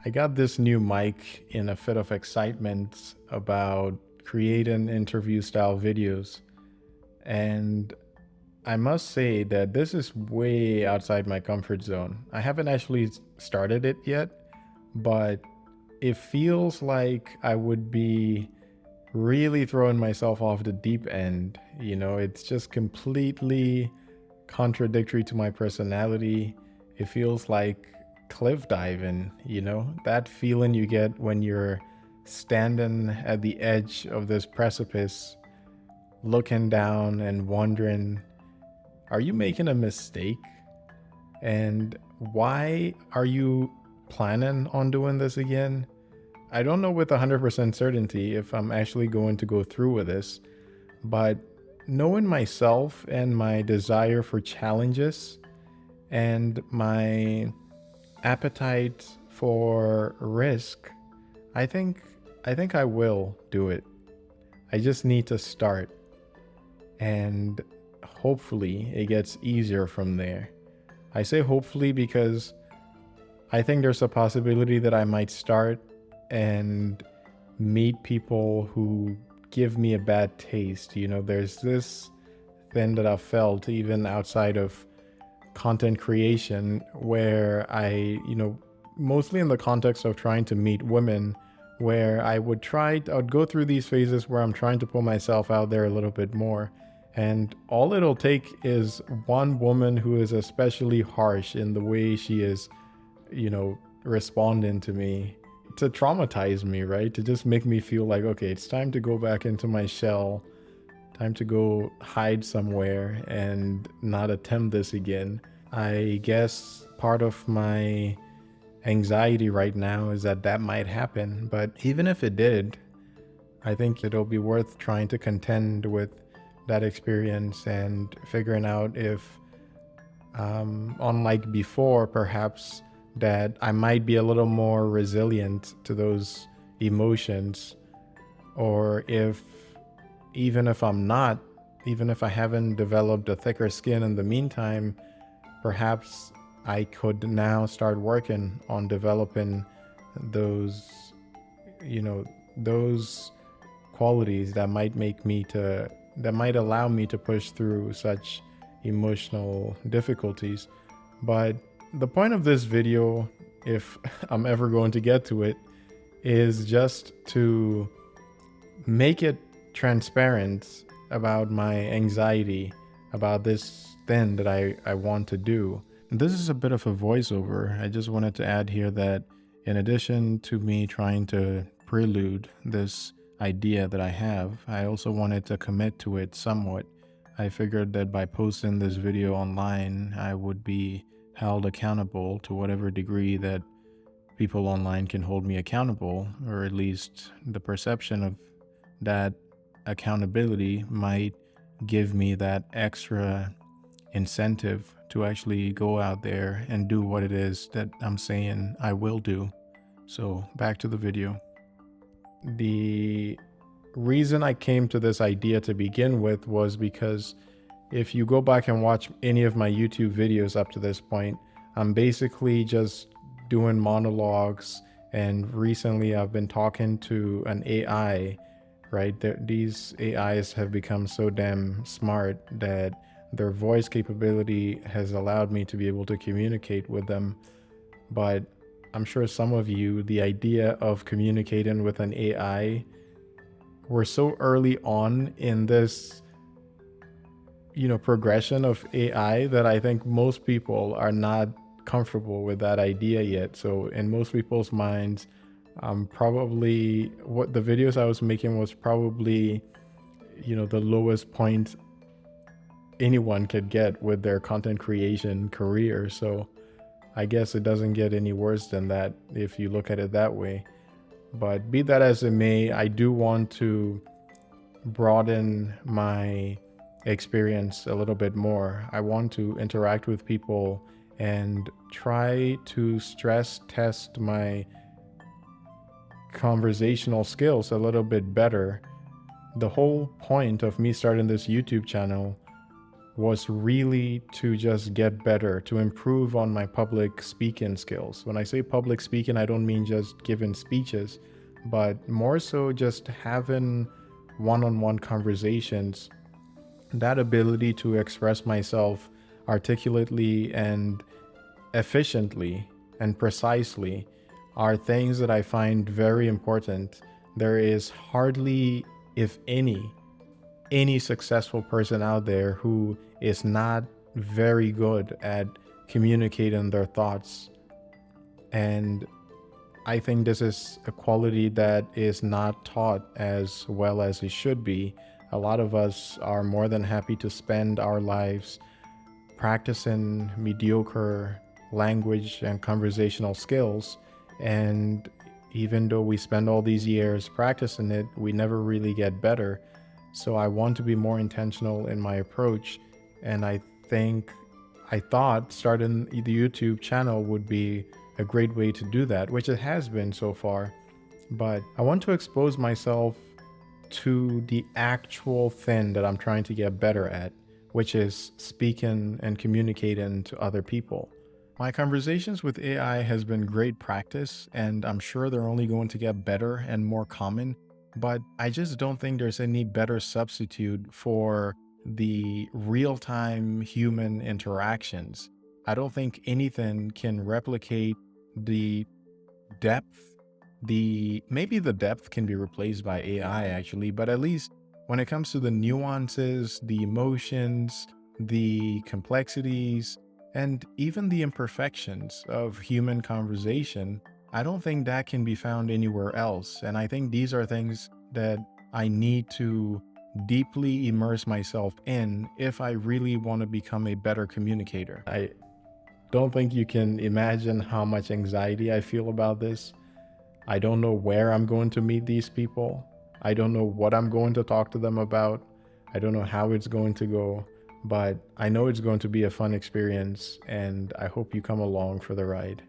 I got this new mic in a fit of excitement about creating interview style videos. And I must say that this is way outside my comfort zone. I haven't actually started it yet, but it feels like I would be really throwing myself off the deep end. It's just completely contradictory to my personality. It feels like cliff diving, that feeling you get when you're standing at the edge of this precipice, looking down and wondering, are you making a mistake? And why are you planning on doing this again? I don't know with 100% certainty if I'm actually going to go through with this, but knowing myself and my desire for challenges and my appetite for risk, I think I think I will do it. I just need to start, and hopefully it gets easier from there. I say hopefully because I think there's a possibility that I might start and meet people who give me a bad taste. There's this thing that I've felt even outside of content creation where mostly in the context of trying to meet women, where I'd go through these phases where I'm trying to put myself out there a little bit more. And all it'll take is one woman who is especially harsh in the way she is, responding to me, to traumatize me, right? To just make me feel like, okay, it's time to go back into my shell, time to go hide somewhere and not attempt this again. I guess part of my anxiety right now is that that might happen, but even if it did, I think it'll be worth trying to contend with that experience and figuring out if, unlike before, perhaps that I might be a little more resilient to those emotions, or if even if I'm not, even if I haven't developed a thicker skin in the meantime, perhaps I could now start working on developing those, you know, those qualities that might allow me to push through such emotional difficulties. But the point of this video, if I'm ever going to get to it, is just to make it transparent about my anxiety about this thing that I want to do. This is a bit of a voiceover. I just wanted to add here that in addition to me trying to prelude this idea that I have, I also wanted to commit to it somewhat. I figured that by posting this video online, I would be held accountable to whatever degree that people online can hold me accountable, or at least the perception of that accountability might give me that extra incentive to actually go out there and do what it is that I'm saying I will do. So, back to the video. The reason I came to this idea to begin with was because if you go back and watch any of my YouTube videos up to this point, I'm basically just doing monologues. And recently I've been talking to an AI, right? These AIs have become so damn smart that their voice capability has allowed me to be able to communicate with them. But I'm sure some of you, the idea of communicating with an AI, we're so early on in this progression of AI that I think most people are not comfortable with that idea yet. So in most people's minds, probably what the videos I was making was probably the lowest point anyone could get with their content creation career. So I guess it doesn't get any worse than that if you look at it that way. But be that as it may, I do want to broaden my experience a little bit more. I want to interact with people and try to stress test my conversational skills a little bit better. The whole point of me starting this YouTube channel was really to just get better, to improve on my public speaking skills. When I say public speaking, I don't mean just giving speeches, but more so just having one on one conversations. That ability to express myself articulately and efficiently and precisely are things that I find very important. There is hardly, if any successful person out there who is not very good at communicating their thoughts. And I think this is a quality that is not taught as well as it should be. A lot of us are more than happy to spend our lives practicing mediocre language and conversational skills. And even though we spend all these years practicing it, we never really get better. So I want to be more intentional in my approach. And I thought starting the YouTube channel would be a great way to do that, which it has been so far. But I want to expose myself to the actual thing that I'm trying to get better at, which is speaking and communicating to other people. My conversations with AI has been great practice, and I'm sure they're only going to get better and more common, but I just don't think there's any better substitute for the real-time human interactions. I don't think anything can replicate the depth. The maybe the depth can be replaced by AI actually, but at least when it comes to the nuances, the emotions, the complexities, and even the imperfections of human conversation, I don't think that can be found anywhere else. And I think these are things that I need to deeply immerse myself in if I really want to become a better communicator. I don't think you can imagine how much anxiety I feel about this. I don't know where I'm going to meet these people. I don't know what I'm going to talk to them about. I don't know how it's going to go, but I know it's going to be a fun experience, and I hope you come along for the ride.